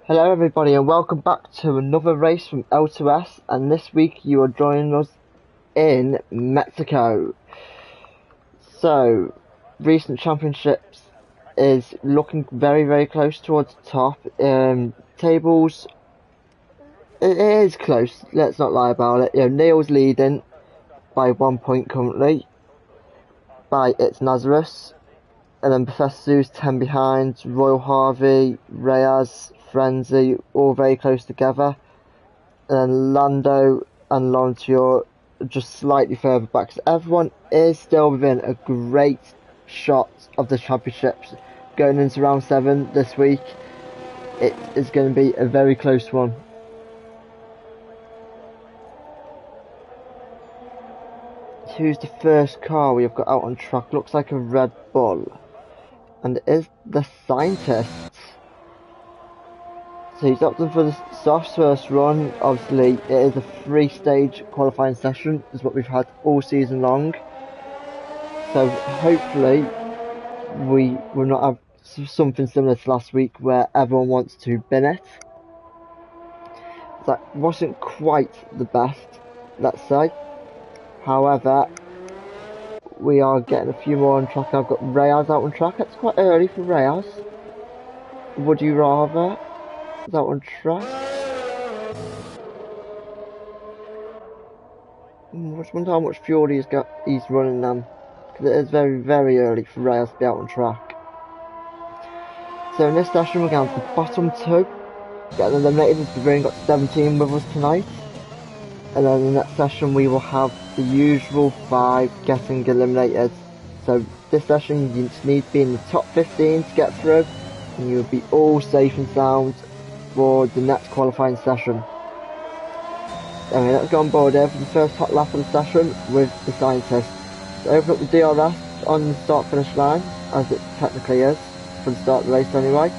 Hello everybody and welcome back to another race from L2S, and this week you are joining us in Mexico. So, recent championships is looking very close towards the top. Tables, it is close, let's not lie about it. Neil's leading by 1 point currently by It's Nazareth, and then Professor Zeus 10 behind, Royal Harvey, Reyes, Frenzy, all very close together. And then Lando and Laurentier just slightly further back. So everyone is still within a great shot of the championships. Going into round 7 this week, it is going to be a very close one. Who's the first car we have got out on track? Looks like a Red Bull. And it is the Scientist. So he's opting for the soft first run. Obviously, it is a 3-stage qualifying session, is what we've had all season long. So hopefully, we will not have something similar to last week where everyone wants to bin it. That wasn't quite the best, let's say. However, we are getting a few more on track. I've got Reyes out on track. It's quite early for Reyes. Would you rather? Is that on track? I just wonder how much fuel he's running them. Because it is very early for Reyes to be out on track. So in this session we're going to the bottom 2. Getting eliminated as we've only got 17 with us tonight. And then in the next session we will have the usual 5 getting eliminated. So this session you just need to be in the top 15 to get through. And you'll be all safe and sound for the next qualifying session. Anyway, let's go on board here for the first hot lap of the session with the Scientist. So open up the DRS on the start finish line, as it technically is, for the start of the race anyway.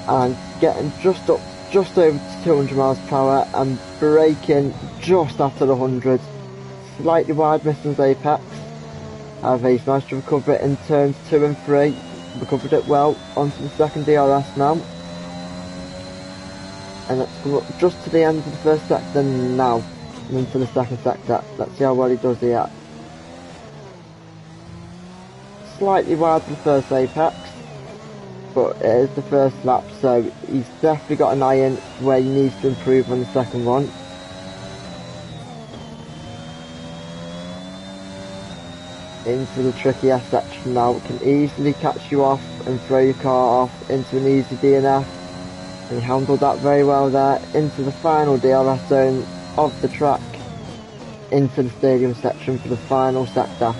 And getting just over 200 miles per hour and braking just after the 100. Slightly wide, missing his apex. However, he's managed to recover it in turns 2 and 3. Recovered it well onto the second DRS now. And let's come up just to the end of the first sector now, and into the second sector. Let's see how well he does here. Slightly wide for the first apex, but it is the first lap, so he's definitely got an eye in where he needs to improve on the second one. Into the trickier section now. It can easily catch you off and throw your car off into an easy DNF. And he handled that very well there, into the final DRS zone of the track, into the stadium section for the final sector.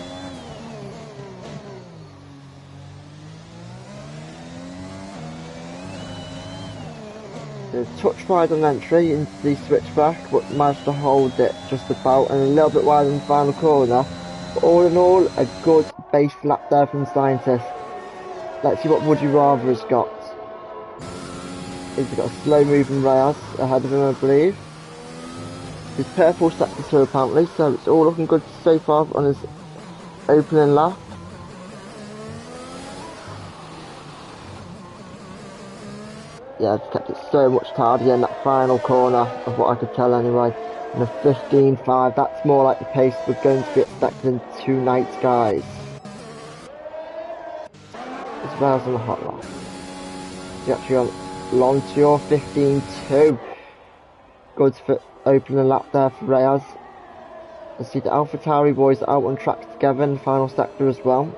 So touch wide on entry into the switchback, but managed to hold it just about, and a little bit wide in the final corner. But all in all, a good base lap there from the Scientist. Let's see what Would You Rather has got. He's got a slow moving Reyes ahead of him, I believe. His purple sector 2 apparently, so it's all looking good so far on his opening lap. Yeah, it's kept it so much tardier in that final corner, of what I could tell anyway. And a 15.5, that's more like the pace we're going to be expecting in 2 nights, guys. It's Reyes on the hot lap. He's actually on Laurentier 15.2. Good for opening lap there for Reyes. I see the AlphaTauri boys out on track together in the final sector as well.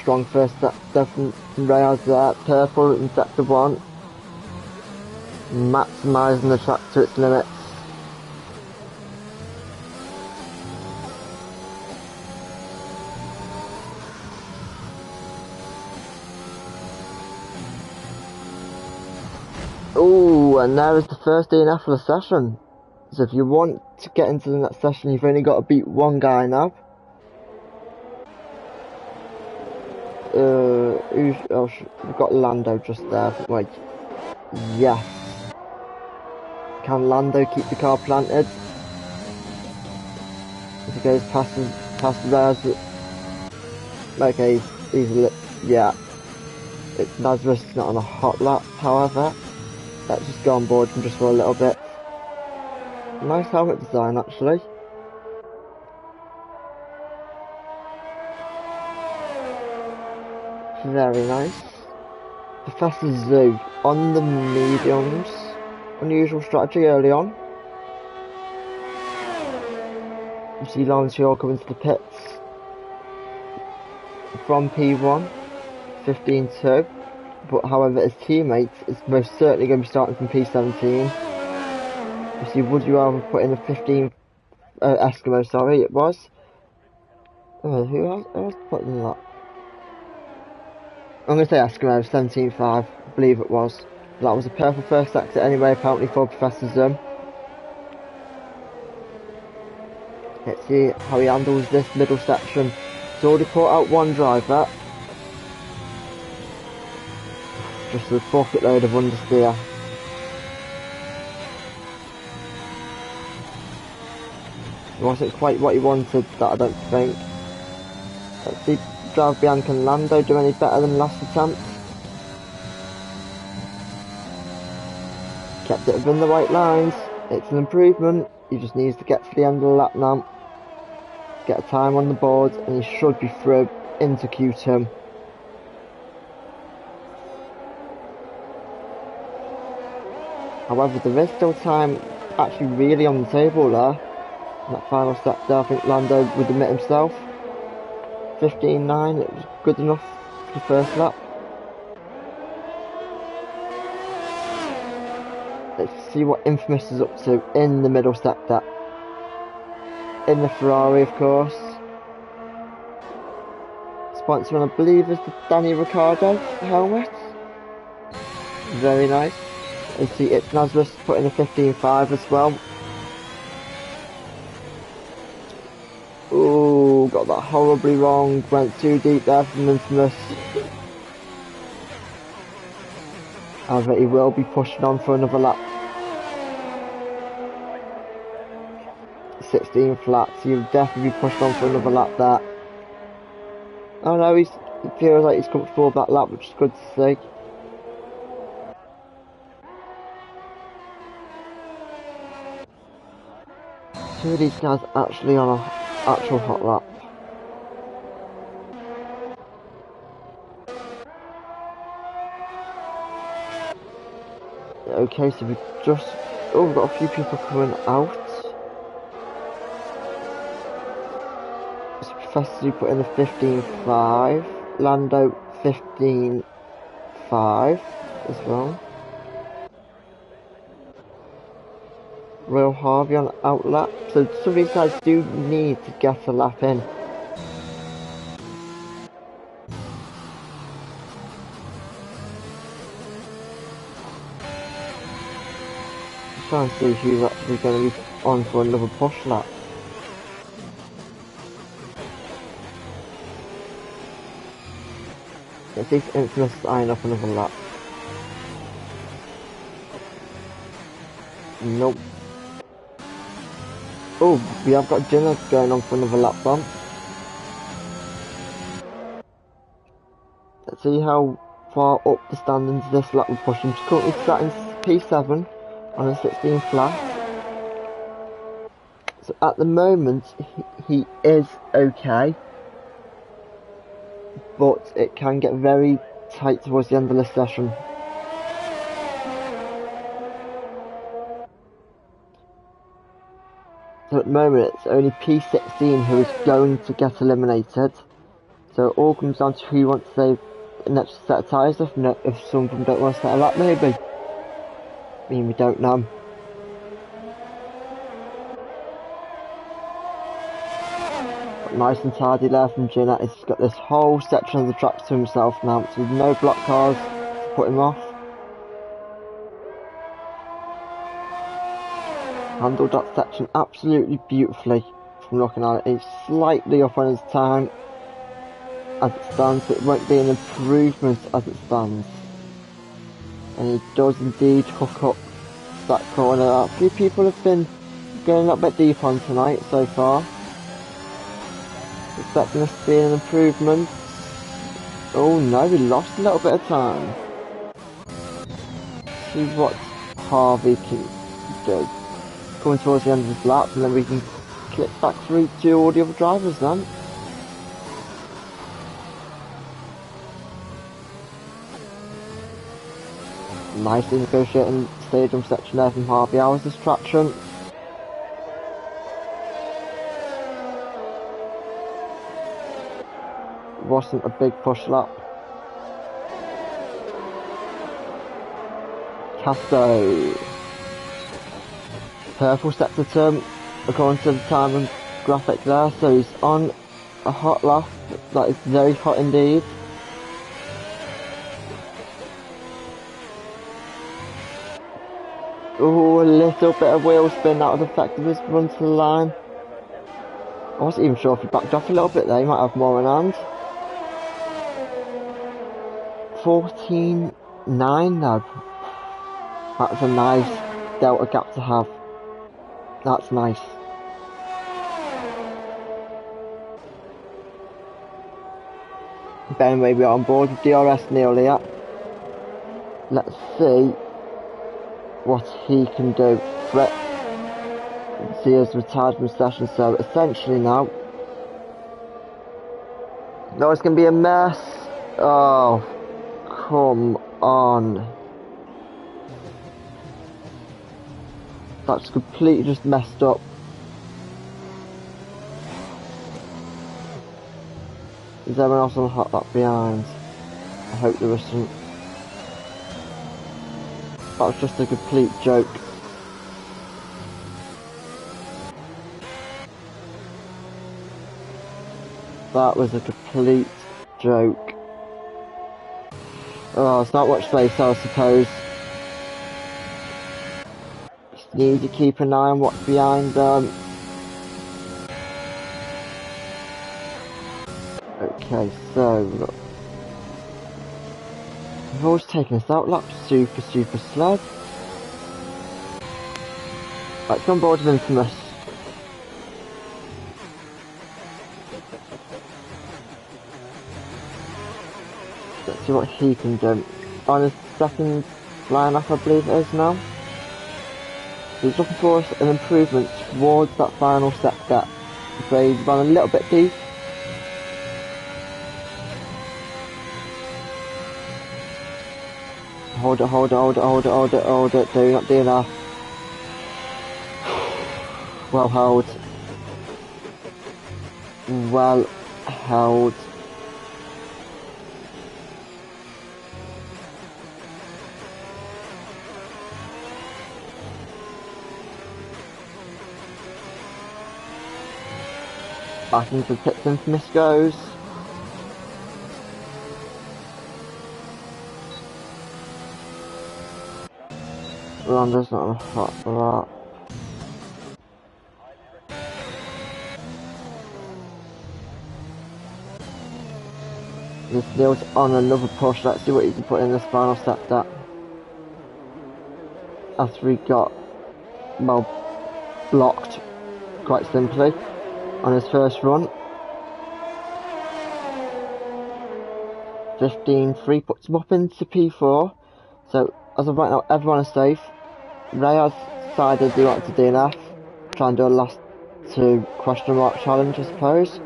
Strong first sector from Reyes there. Purple in sector 1. Maximising the track to its limits. Ooh, and there is the first DNF of the session. So if you want to get into the next session, you've only got to beat one guy now. We've got Lando just there. Wait, yes. Can Lando keep the car planted? He goes past the Rails. Okay, yeah. It's Nazareth not on a hot lap, however. Let's just go on board him just for a little bit. Nice helmet design, actually. Very nice. Professor Zoo on the mediums. Unusual strategy early on. You see Lance Shaw come into the pits from P1, 15-2. But however, his teammates is most certainly going to be starting from P17. You see, would you rather put in a 15 Eskimo? Sorry, it was. Who else put in that? I'm going to say Eskimo, 17-5, I believe it was. That was a purple first exit anyway, apparently for Professor Zoom. Let's see how he handles this middle section. He's already caught out one driver. Just a bucket load of understeer. It wasn't quite what he wanted, that I don't think. Let's see, drive behind, can Lando do any better than last attempt? Kept it within the white lines. It's an improvement. He just needs to get to the end of the lap now. Get a time on the board, and he should be through into Q2. However, there is still time actually really on the table there. In that final step there, I think Lando would admit himself. 15-9, it was good enough for the first lap. Let's see what Infamous is up to in the middle sector. In the Ferrari, of course. Sponsoring, I believe, is the Danny Ricciardo helmet. Very nice. You see, it's Nazareth putting a 15-5 as well. Ooh, got that horribly wrong. Went too deep there from Infamous. However, he will be pushing on for another lap. 16 flats, he'll definitely be pushed on for another lap there. Oh no, he feels like he's comfortable with that lap, which is good to see. Two of these guys actually on an actual hot lap. Okay, so we've just... Oh, we've got a few people coming out. So Professor put in a 15-5. Lando 15-5 as well. Royal Harvey on out lap. So some of these guys do need to get a lap in. Try and see who's actually going to be on for another push lap. Let's see if Infamous eyeing up another lap. Nope. Oh, we have got Jenna going on for another lap bump. Let's see how far up the standings this lap will push him. He's currently sat in P7 on a 16 flat. So at the moment, he is okay. But it can get very tight towards the end of this session. So at the moment it's only P16 who is going to get eliminated. So it all comes down to who wants to save an extra set of tyres if some of them don't want to set a lap maybe. I mean, we don't know. But nice and tidy there from Ginette. He's got this whole section of the track to himself now, so with no block cars to put him off. Handled that section absolutely beautifully from looking at it. He's slightly up on his time as it stands, but it won't be an improvement as it stands. And he does indeed hook up that corner. A few people have been going a little bit deep on tonight so far. Expecting this to be an improvement. Oh no, we lost a little bit of time. See what Harvey can do. Coming towards the end of his lap, and then we can click back through to all the other drivers then. Nicely negotiating stadium section there from Harvey. How was this traction? Wasn't a big push lap. Casto. Purple sector term according to the time and graphic there, so he's on a hot lap. That is very hot indeed. Oh, a little bit of wheel spin, that would have affected his run to the line. I wasn't even sure if he backed off a little bit there, he might have more in hand. 14.9 though. That's a nice delta gap to have. That's nice. But anyway, we are on board with DRS Neil here. Let's see what he can do. Brett Sears retired from session, so essentially now, no, it's going to be a mess. Oh, come on. That's completely just messed up. Is anyone else on the hot lap behind? I hope there isn't. That was just a complete joke. That was a complete joke. Oh, it's not much space, I suppose. Just need to keep an eye on what's behind them. Okay, so look. We've always taken this out lap super slow. Right, come on board with Infamous. Let's see what he can do. On his second line-up, I believe it is now. He's looking for an improvement towards that final set gap. So he's run a little bit deep. Hold it. Do not do that. Well held. Well held. Back into the pits, Infamous goes. Ronda's not on a hot lap. This Neil's on another push. Let's see what he can put in this final step that. After he got, well, blocked, quite simply, on his first run. 15.3 puts him up into P4. So, as of right now, everyone is safe. Ray has decided he wants to DNF, try and do a last two question mark challenge, I suppose.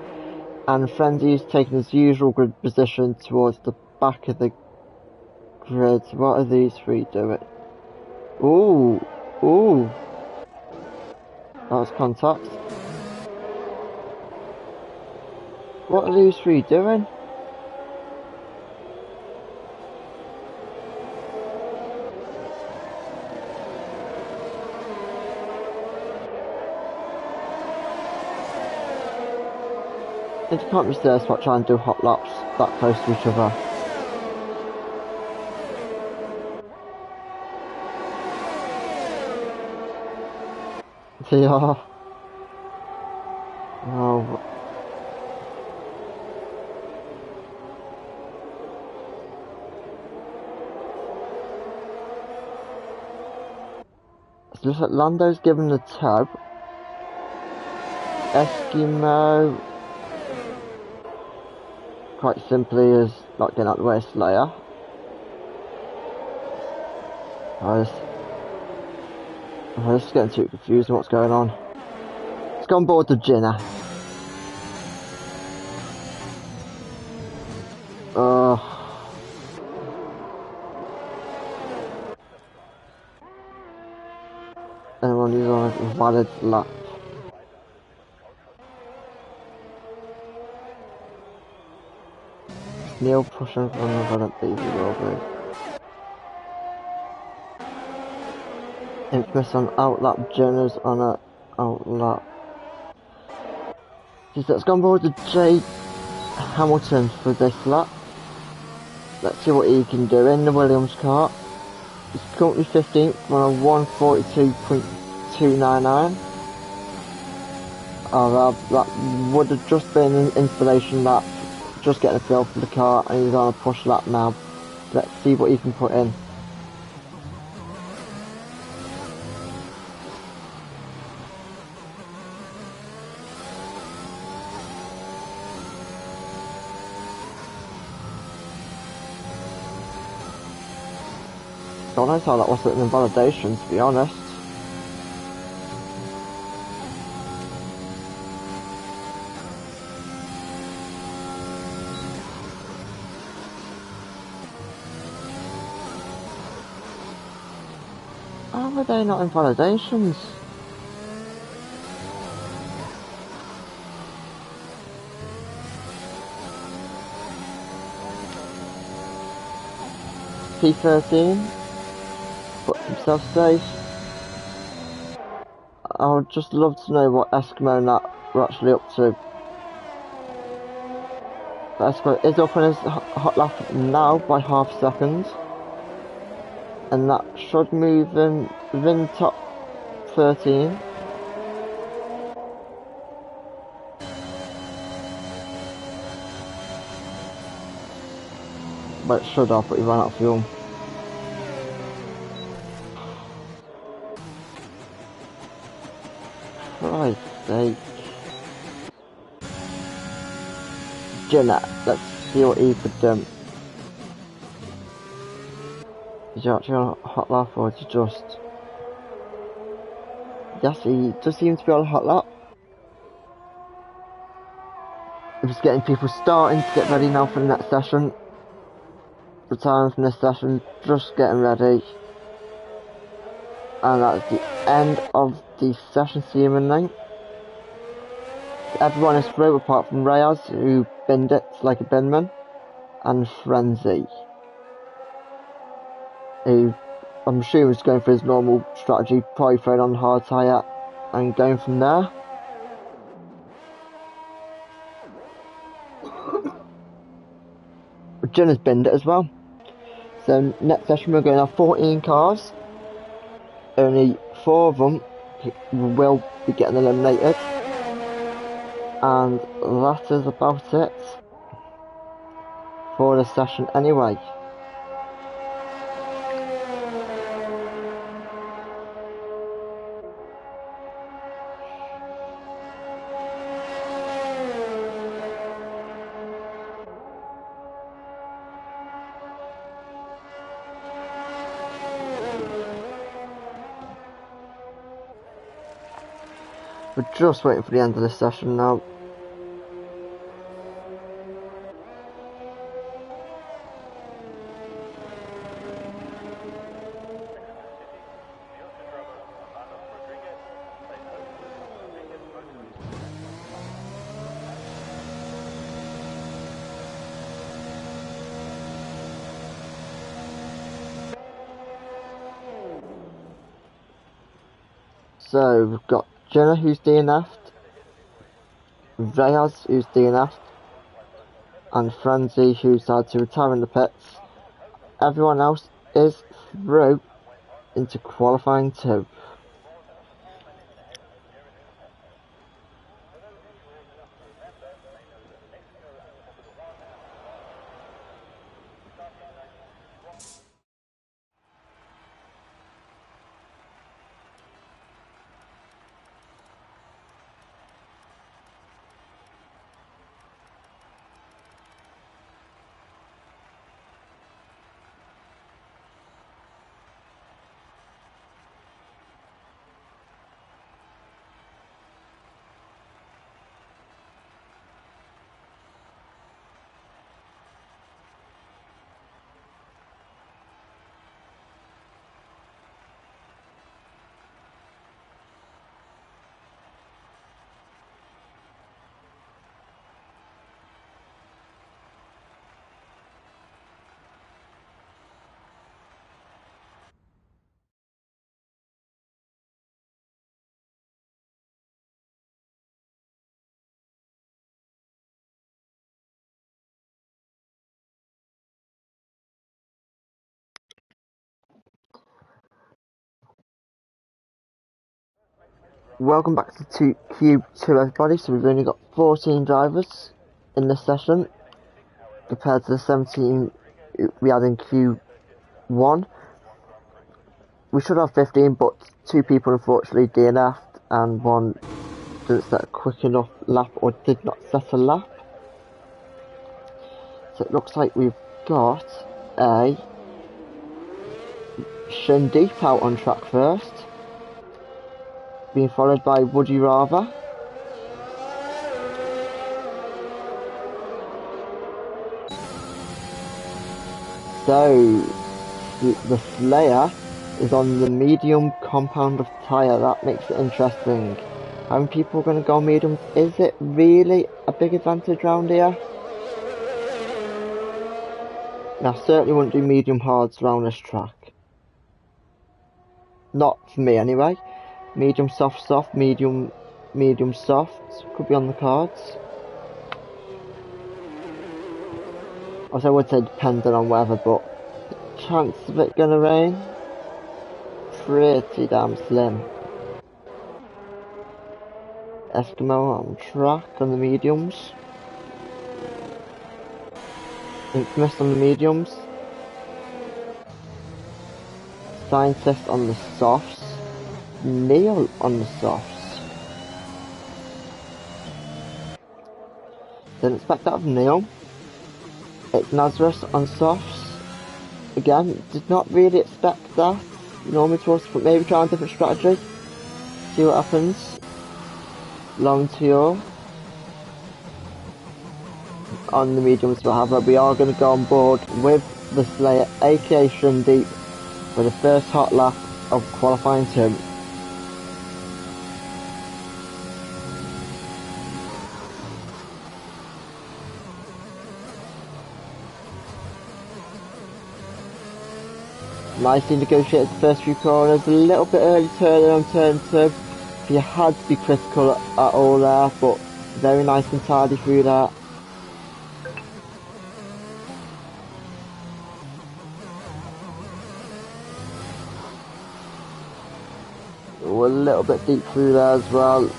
And Frenzy's taking his usual grid position towards the back of the grid. What are these three doing? Ooh. That was contact. What are these three doing? It can't be serious about trying to do hot laps that close to each other. They are. Oh. It looks like Lando's given the tub. Eskimo. quite simply is not getting out of the way of Slayer. I'm just getting too confused on what's going on. Let's go on board the Jinner. Anyone who's on a valid lap. Neil pushing for another baby will be. Infamous on outlap, Jonas on a outlap. Let's go on board the J Hamilton for this lap. Let's see what he can do in the Williams car. He's currently 15th on a 142.299. That would have just been an installation lap, just getting a feel for the car, and he's on a push lap now. Let's see what he can put in. God knows how that was written in validation, to be honest. How were they not in validations? P13, put himself safe. I would just love to know what Eskimo and that were actually up to. But Eskimo is up on his hot lap now by half a second. And that should move him within top 13. But it should have, but he ran out of fuel. Christ's sake. Jenna, let's see what he could do. Is he actually on a hot lap or is he just... Yes, he does seem to be on a hot lap. I'm just getting people starting to get ready now for the next session. Retiring from this session, just getting ready. And that's the end of the session seemingly. Everyone is through apart from Reyes, who binned it like a binman, and Frenzy, who I'm assuming is going for his normal strategy, probably throwing on the hard tyre and going from there. Jin has binned it as well. So next session we're going to have 14 cars. Only 4 of them will be getting eliminated. And that is about it for this session anyway. We're just waiting for the end of this session now. So we've got Jenna who's DNF'd, Reyes who's DNF'd, and Frenzy who's had to retire in the pits. Everyone else is through into qualifying 2. Welcome back to Cube 2 everybody. So we've only got 14 drivers in this session compared to the 17 we had in Q1. We should have 15, but 2 people unfortunately DNF'd and 1 didn't set a quick enough lap or did not set a lap. So it looks like we've got a Shindeep out on track first, being followed by Would You Rather. So the Slayer is on the medium compound of tyre. That makes it interesting. How many people are going to go mediums? Is it really a big advantage round here? Now, I certainly wouldn't do medium hards around this track. Not for me anyway. Medium soft, medium soft could be on the cards. Also, I would say depending on weather, but the chance of it gonna rain, pretty damn slim. Eskimo on track on the mediums. Infamous on the mediums. Scientist on the softs. Neil on the softs. Didn't expect that of Neil. It's Nazareth on softs. Again, did not really expect that. Normally towards, but maybe try a different strategy. See what happens. Long tour. On the mediums, however, we are going to go on board with the Slayer, aka Shindeep, for the first hot lap of qualifying 2. Nicely negotiated the first few corners, a little bit early turn on turn 2. You had to be critical at all there, but very nice and tidy through that. We're a little bit deep through there as well.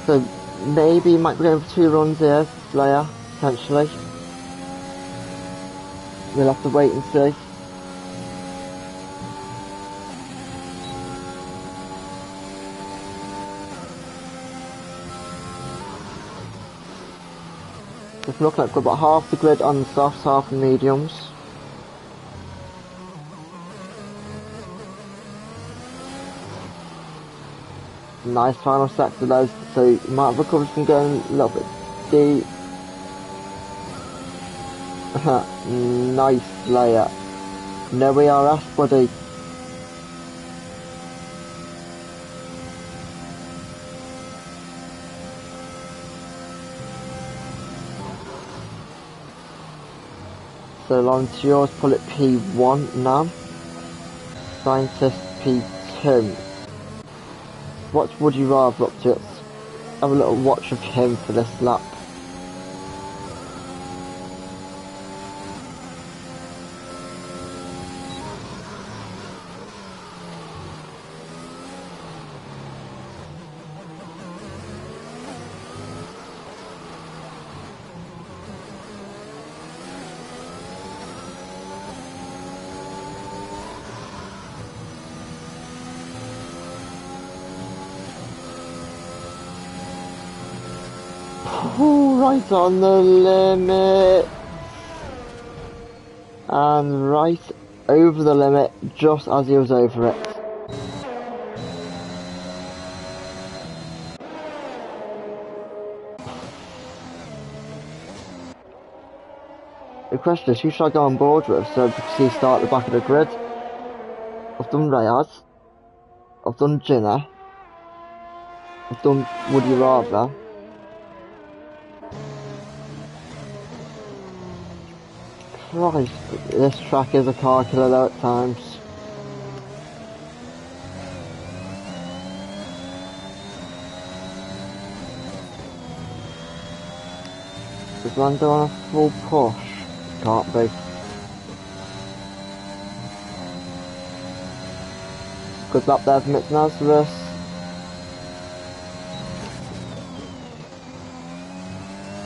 So maybe you might be going for 2 runs here, Slayer, potentially. We'll have to wait and see. It's looking like we've got about half the grid on the softs, half the mediums. Nice final sector those, so you might have recovered from going a little bit deep. Nice Slayer. No ERS, buddy. So long to yours, pull it P1 now. Scientist P2. What would you rather up to? Let's have a little watch of him for this lap. Ooh, right on the limit. And right over the limit, just as he was over it. The question is, who should I go on board with? So because he start at the back of the grid. I've done Rayaz. I've done Jinner. I've done Would You Rather. Christ, this track is a car killer though at times. Is Lando on a full push? Can't be. Good lap there from Nazareth.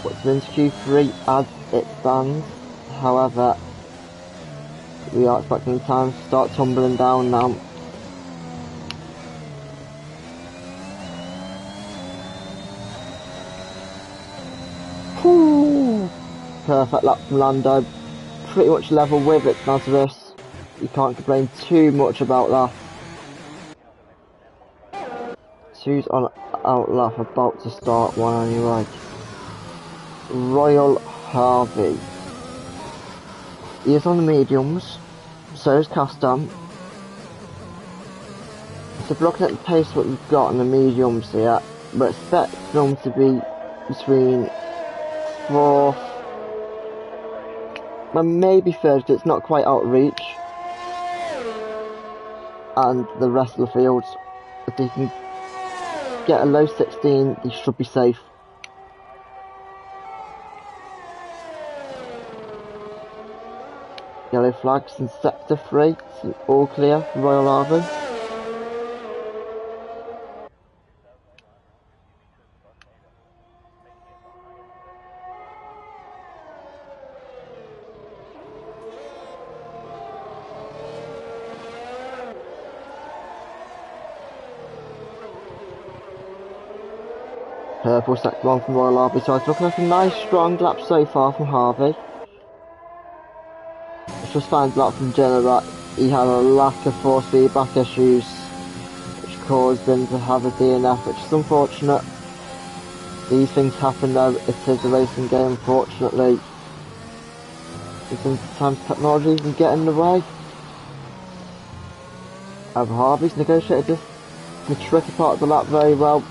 Puts him into Q3 as it stands. However, we are expecting the time to start tumbling down now. Whew. Perfect lap from Lando. Pretty much level with it, Nazareth. You can't complain too much about that. Who's on out lap, about to start one anyway. Royal Harvey. He is on the mediums, so is Castan. So looking at the pace what we've got on the mediums here, we expect them to be between 4th and maybe 3rd, it's not quite out of reach. And the rest of the fields, if they can get a low 16, they should be safe. Yellow flags in sector 3, so all clear for Royal Harvey. Purple sector 1 from Royal Harvey, so it's looking like a nice strong lap so far from Harvey. It's just found out from Jenna that he had a lack of force feedback issues, which caused him to have a DNF, which is unfortunate. These things happen though, it is a racing game unfortunately. And sometimes technology can get in the way. However, Harvey's negotiated this, the tricky part of the lap very well.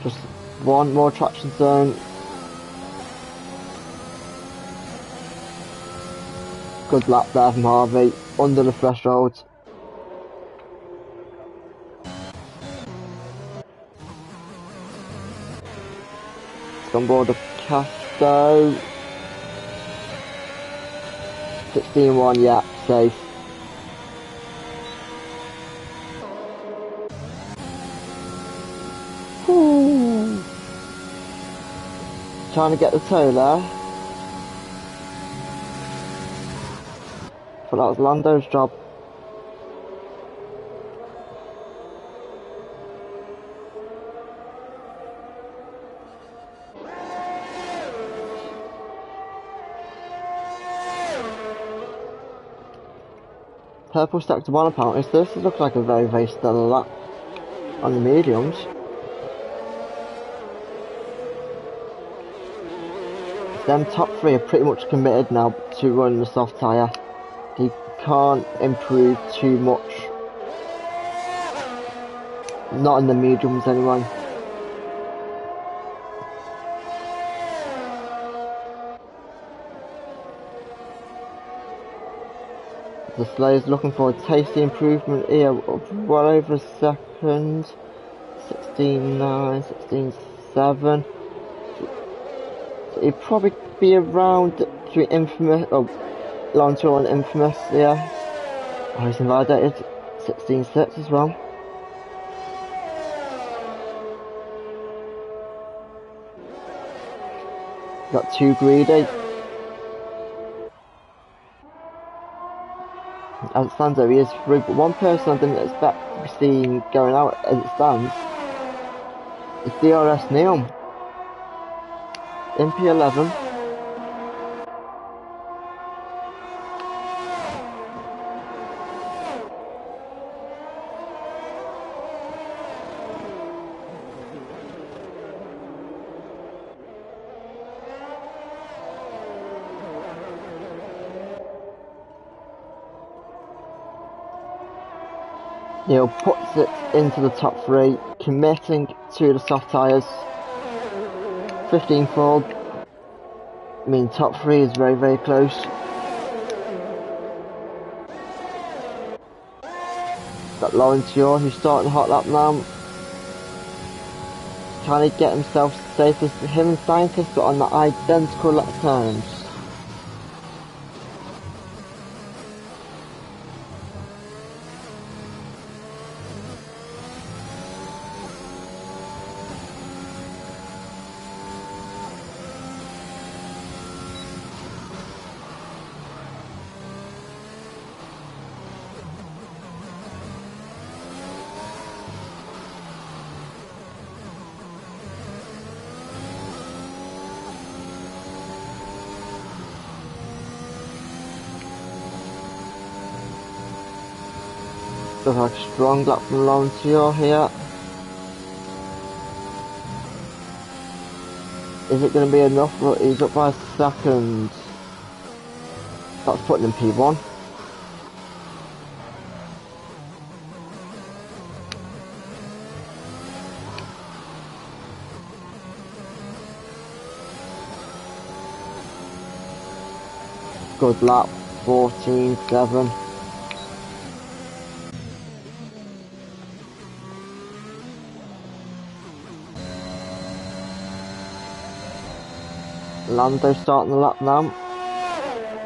Just one more traction zone. Good lap there from Harvey, under the threshold. It's on board of Casco. 16-1, yeah, safe. Whew. Trying to get the toe there. But that was Lando's job. Purple sector 1 apparently, so this looks like a very stellar lap on the mediums. Them top 3 are pretty much committed now to running the soft tyre. He can't improve too much. Not in the mediums anyway. The Slayer's looking for a tasty improvement here of well over a second. 16.9, 16.7. So he'd probably be around between Infamous, Long Tour and Infamous, yeah. Oh, he's invalidated 16.6 as well. Got too greedy. As it stands though, he is through, but one person I didn't expect to be seen going out as it stands is DRS Neon. In P11. Neil puts it into the top 3, committing to the soft tyres. 15-4. I mean, top 3 is very close. Got Laurentior, who's starting the hot lap now. Can he get himself safe as him and Scientist got on the identical lap times? Looks like a strong lap from Laurentier here. Is it going to be enough? He's up by a second. That's putting him P1. Good lap, 14.7. Lando starting the lap now.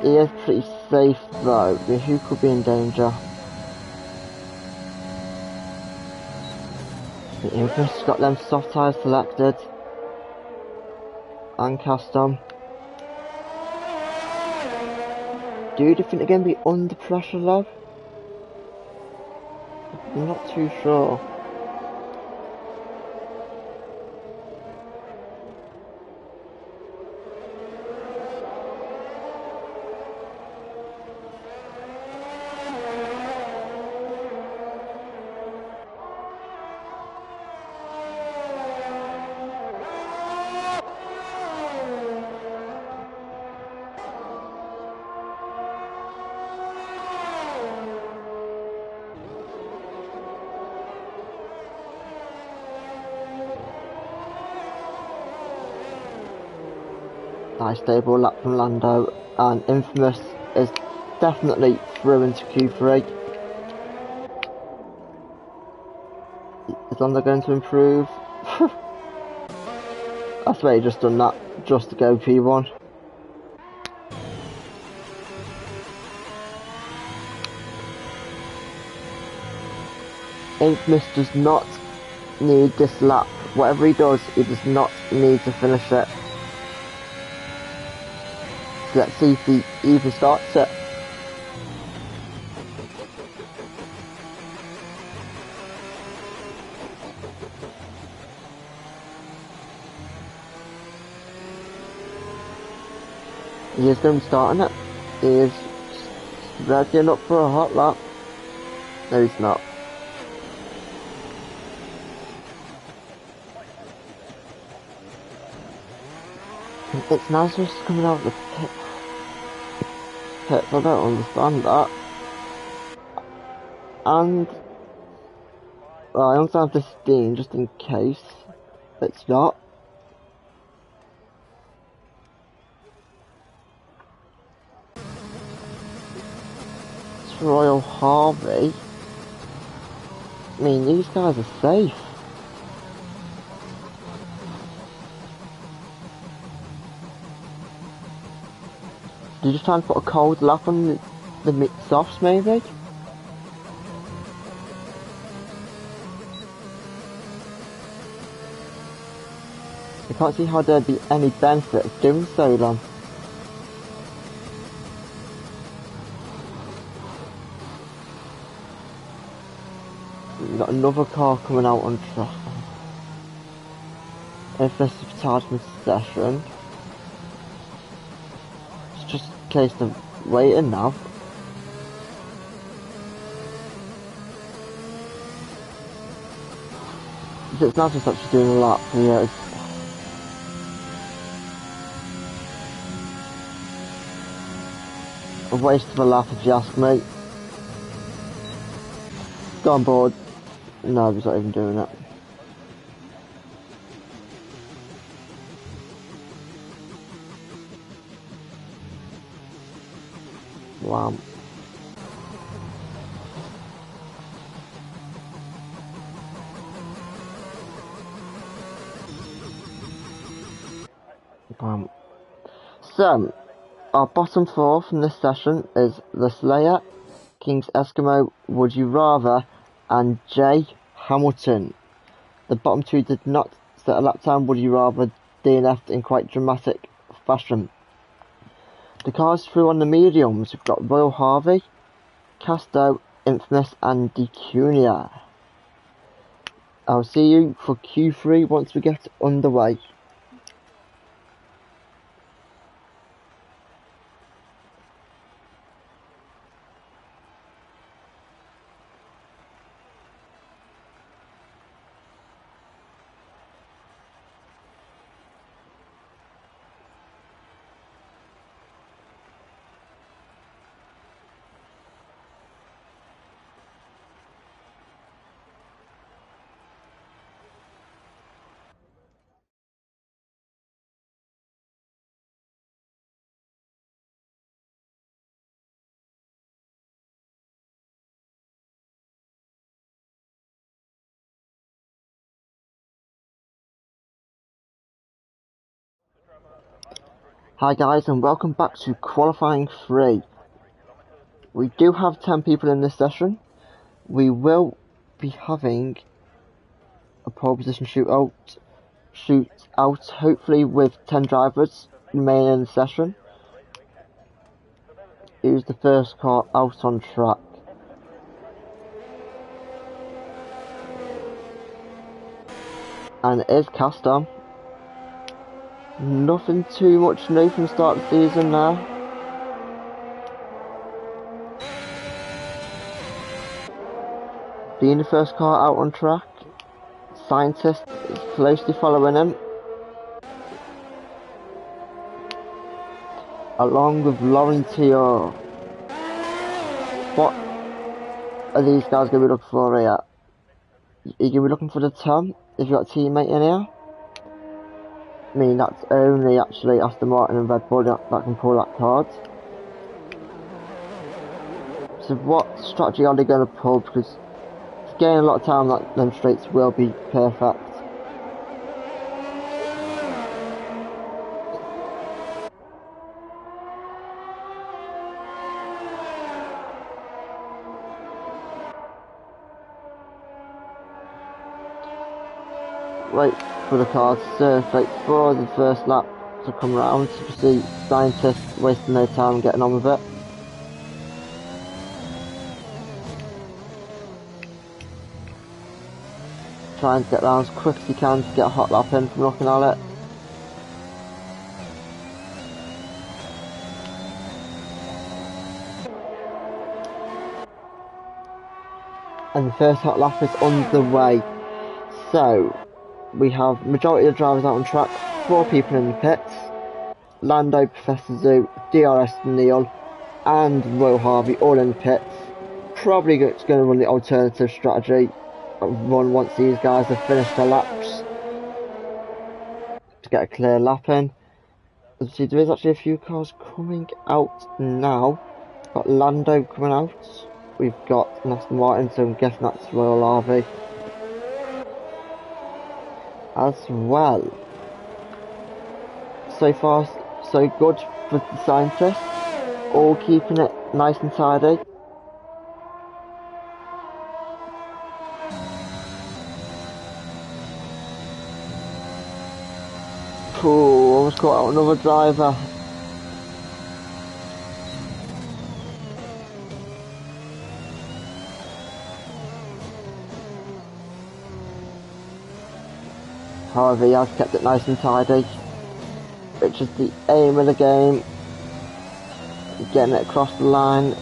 He is pretty safe though, but who could be in danger? The Infamous got them soft tyres selected and cast on. Do you think they're going to be under pressure though? I'm not too sure. Nice stable lap from Lando, and Infamous is definitely through into Q3. Is Lando going to improve? I swear he just done that just to go P1. Infamous does not need this lap. Whatever he does not need to finish it. So let's see if he even starts it. He is going to be starting it. He is readying up for a hot lap. No, he's not. It's nice just coming out of the pits. I don't understand that. And well, I also have this Steam just in case it's not. It's Royal Harvey. I mean, these guys are safe. They're just trying to put a cold lap on the softs, maybe? I can't see how there'd be any benefit of doing so then. We've got another car coming out on track. If this is retarded session. It's just a case of waiting now. It's not just actually doing a lap, yeah, it's a waste of a lap if you ask me. Go on board. No, he's not even doing it. Wow. So, our bottom four from this session is The Slayer, King's Eskimo, Would You Rather, and Jay Hamilton. The bottom two did not set a lap time, Would You Rather DNF'd in quite dramatic fashion. The cars through on the mediums, we've got Royal Harvey, Casto, Infamous, and DeCunia. I'll see you for Q3 once we get underway. Hi guys, and welcome back to qualifying 3. We do have 10 people in this session. We will be having a pole position shootout, hopefully with 10 drivers remaining in the session. Who's the first car out on track? And it is cast on. Nothing too much new from the start of the season now. Being the first car out on track, Scientist is closely following him, along with Laurentier. What are these guys going to be looking for here? You're going to be looking for the ton if you've got a teammate in here. I mean, that's only actually Aston Martin and Red Bull that can pull that card. So what strategy are they going to pull? Because to gain a lot of time, that them straights will be perfect. Wait for the cars to circulate for the first lap to come round. So you see Scientists wasting their time getting on with it. Trying to get round as quick as you can to get a hot lap in from looking at it. And the first hot lap is underway. So we have majority of the drivers out on track, 4 people in the pits. Lando, Professor Zoo, DRS Neil, and Royal Harvey all in the pits. Probably going to run the alternative strategy, run once these guys have finished their laps to get a clear lap in. As you see, there is actually a few cars coming out now. We've got Lando coming out. We've got Aston Martin, so I'm guessing that's Royal Harvey as well. So far, so good for the Scientists. All keeping it nice and tidy. Ooh, almost caught out another driver. However, he has kept it nice and tidy, which is the aim of the game. Getting it across the line.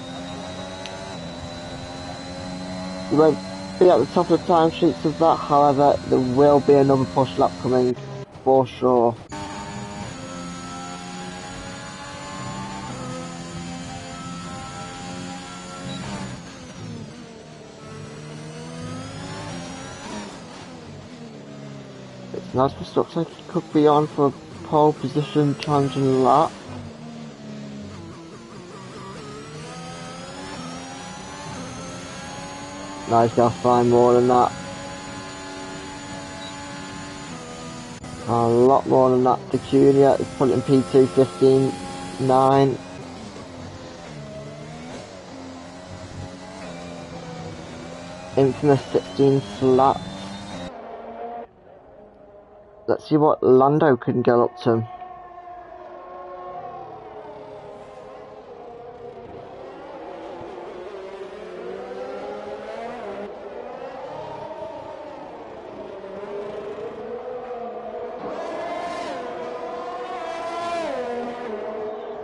You won't be at the top of the timesheets of that, however, there will be another push lap coming for sure. It's nice, but looks like it could be on for a pole position challenging lap. Nice, gotta find more than that. A lot more than that. Peculiar is put in P2 15.9. Infamous 16 flat. Let's see what Lando can get up to.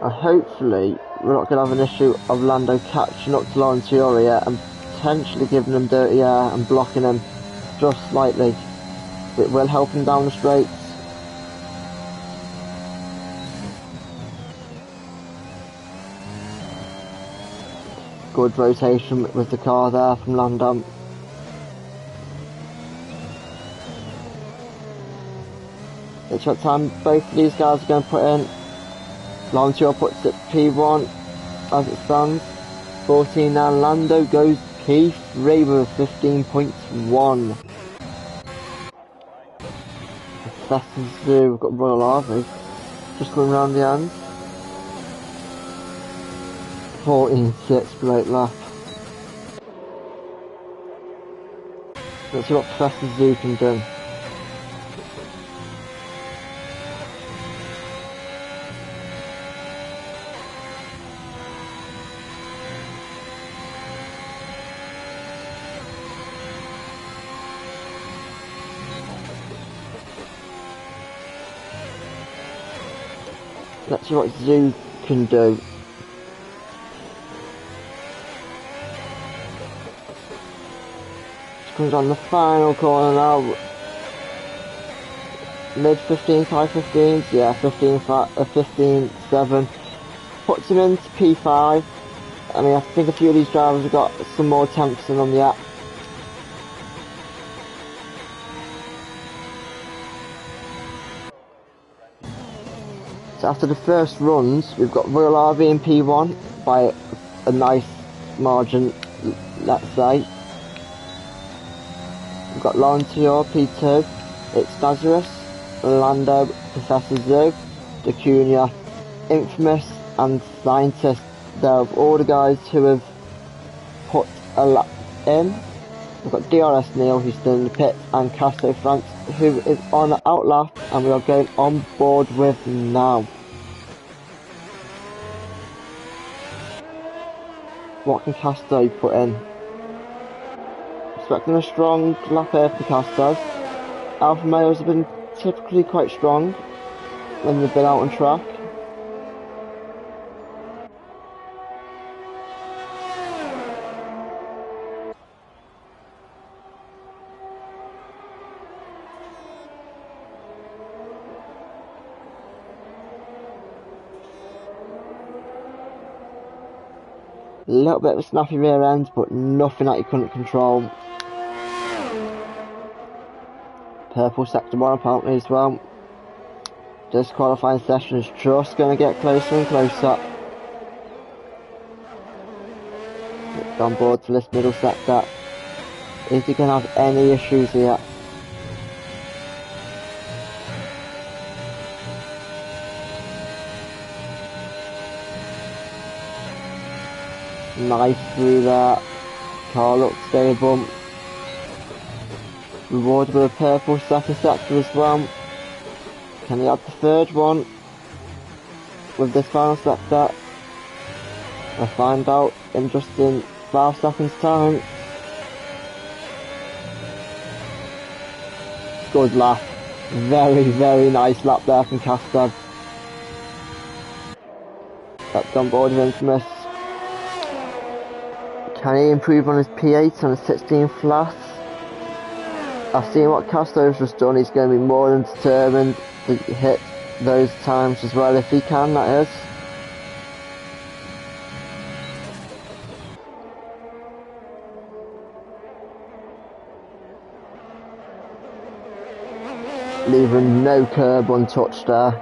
Hopefully we're not going to have an issue of Lando catching up to Laurentier and potentially giving him dirty air and blocking him just slightly. It will help him down the straights. Good rotation with the car there from Lando. It's what time both of these guys are going to put in. Laurentier puts it P1 as it stands. 14 now. Lando goes P3 with 15.1. Professor Zoo, we've got Royal Harvey just going around the end. 14.6, great lap. Let's see what Professor Zoo can do. Let's see what Zoo can do. She comes on the final corner now. Mid 15s, high 15s, yeah, 15.7. Puts him into P5. I mean, I think a few of these drivers have got some more attempts than on the app. So after the first runs, we've got Royal RV in P1 by a nice margin, let's say. We've got Laurentior P2, it's Lazarus, Orlando, Professor Zoo, Dacunia, Infamous and Scientist. They're all the guys who have put a lap in. We've got DRS Neil who's still in the pit and Castro France who is on the out lap and we are going on board with now. What can Castro put in? Expecting a strong lap here for Castro. Alfa Romeos have been typically quite strong when they've been out on track. A little bit of a snappy rear end, but nothing that you couldn't control. Purple sector 1 apparently as well. This qualifying session is just going to get closer and closer. It's on board for this middle sector. Is he going to have any issues here? Nice through there. Car looks stable. Rewarded with a purple second sector as well. Can he add the third one with this final sector? I'll find out in just in 5 seconds time. Good lap. Very, very nice lap there from Castro. That's on board with Infamous. Can he improve on his P8 on a 16 flat? I've seen what Castro's just done. He's going to be more than determined to hit those times as well, if he can, that is. Leaving no curb untouched there.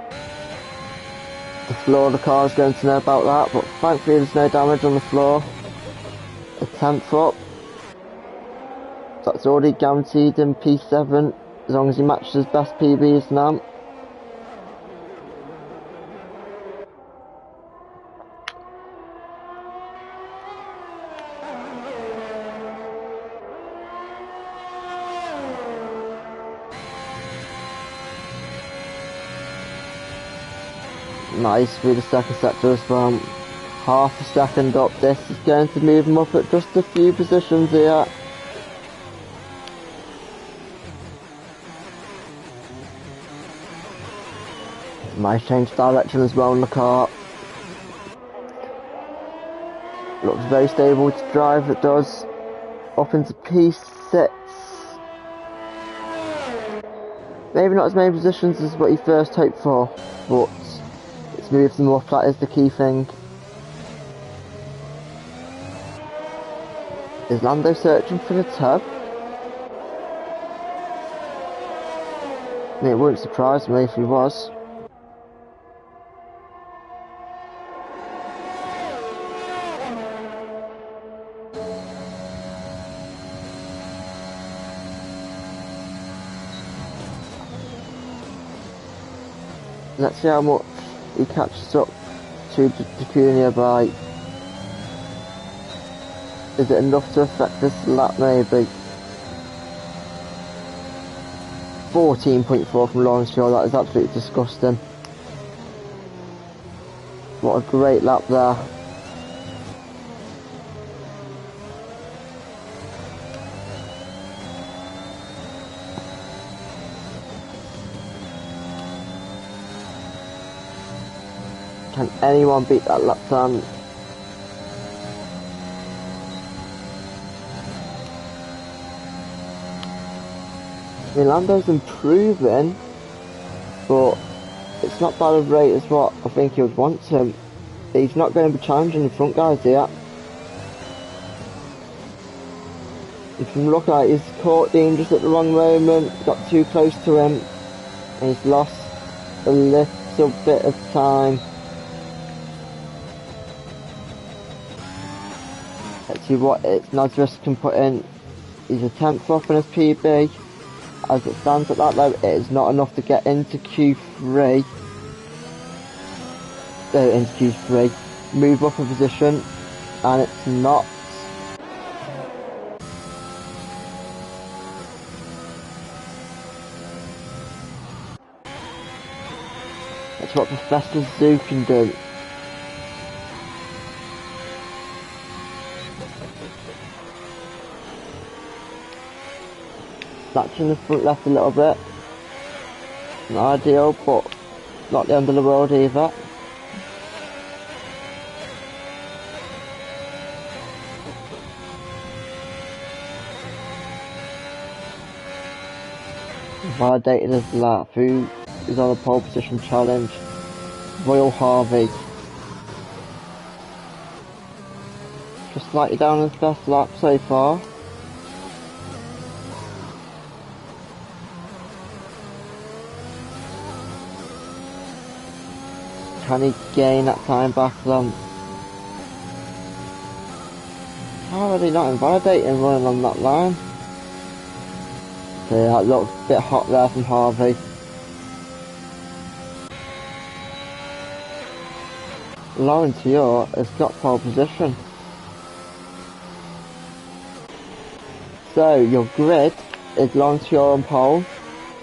The floor of the car is going to know about that, but thankfully there's no damage on the floor. A 10th up. That's already guaranteed in P7 as long as he matches his best PBs now. Nice through the second sector as well. Half a second up. This is going to move him up at just a few positions here. Nice change of direction as well in the car. Looks very stable to drive, it does. Up into P6. Maybe not as many positions as what he first hoped for, but it's moved them up, that is the key thing. Is Lando searching for the tub? I mean, it wouldn't surprise me if he was. Let's see how much he catches up to Dacunia by. Is it enough to affect this lap maybe? 14.4 from Lawrence Shaw, that is absolutely disgusting. What a great lap there. Can anyone beat that lap time? Lando's improving, but it's not bad a rate as what I think he would want to. He's not going to be challenging the front guys here. If you look at it, he's caught Dean just at the wrong moment, got too close to him, and he's lost a little bit of time. Let's see what Nazareth can put in. He's a 10th off in his PB. As it stands at that level, it is not enough to get into Q3. Into Q3. Move up a position, and it's not. That's what Professor Zoo can do. That's in the front left a little bit. Not ideal, but not the end of the world either. Validated his lap. Who is on the pole position challenge? Royal Harvey. Just slightly down his best lap so far. Can he gain that time back then? How are they not invalidating running on that line? So yeah, that looks a bit hot there from Harvey. Lawrence Shaw has got pole position. So your grid is Lawrence Shaw on pole,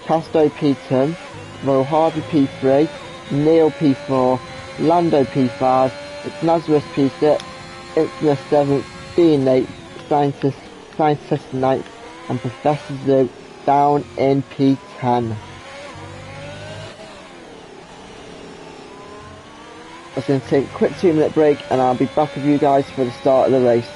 Casto P2, Royal Harvey P3, Neil P4, Lando P5, it's Nazareth P6, Infamous 7th, Dean 8th, Scientist 9th, and Professor Zoo down in P10. I'm going to take a quick 2-minute break and I'll be back with you guys for the start of the race.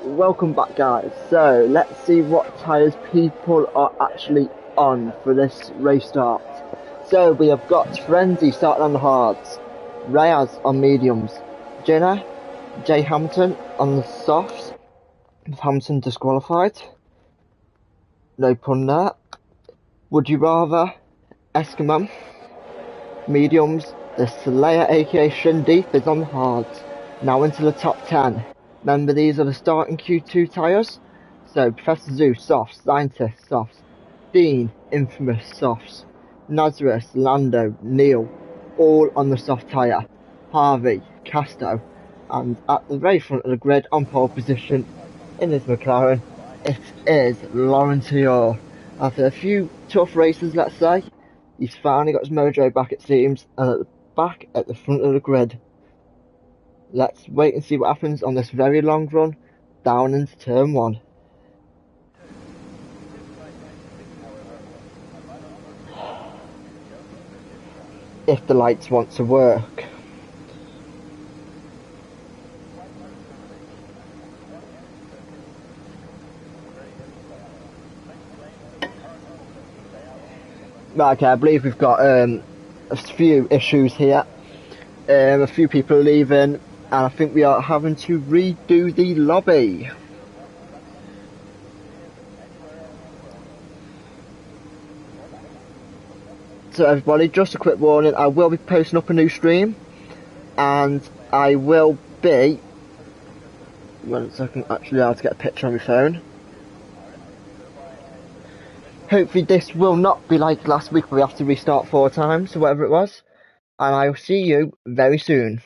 welcome back guys. So let's see what tyres people are actually on for this race start. So we have got Frenzy starting on the hards, Reyes on mediums, Jenna, Jay Hampton on the softs, Hampton disqualified, no pun there. Would you rather, Eskimo, mediums, the Slayer aka Shindeep is on the hards, now into the top 10. Remember, these are the starting Q2 tyres. So Professor Zoo softs, Scientist softs, Dean Infamous softs, Nazareth, Lando, Neil all on the soft tyre, Harvey, Casto, and at the very front of the grid on pole position in his McLaren, it is Laurent Hior. After a few tough races, let's say, he's finally got his mojo back, it seems, and at the back at the front of the grid. Let's wait and see what happens on this very long run down into turn 1. If the lights want to work. Right, okay, I believe we've got a few issues here. A few people are leaving, and I think we are having to redo the lobby. So everybody, just a quick warning, I will be posting up a new stream, and I will be, 1 second, actually I have to get a picture on my phone. Hopefully this will not be like last week where we have to restart 4 times, or whatever it was, and I will see you very soon.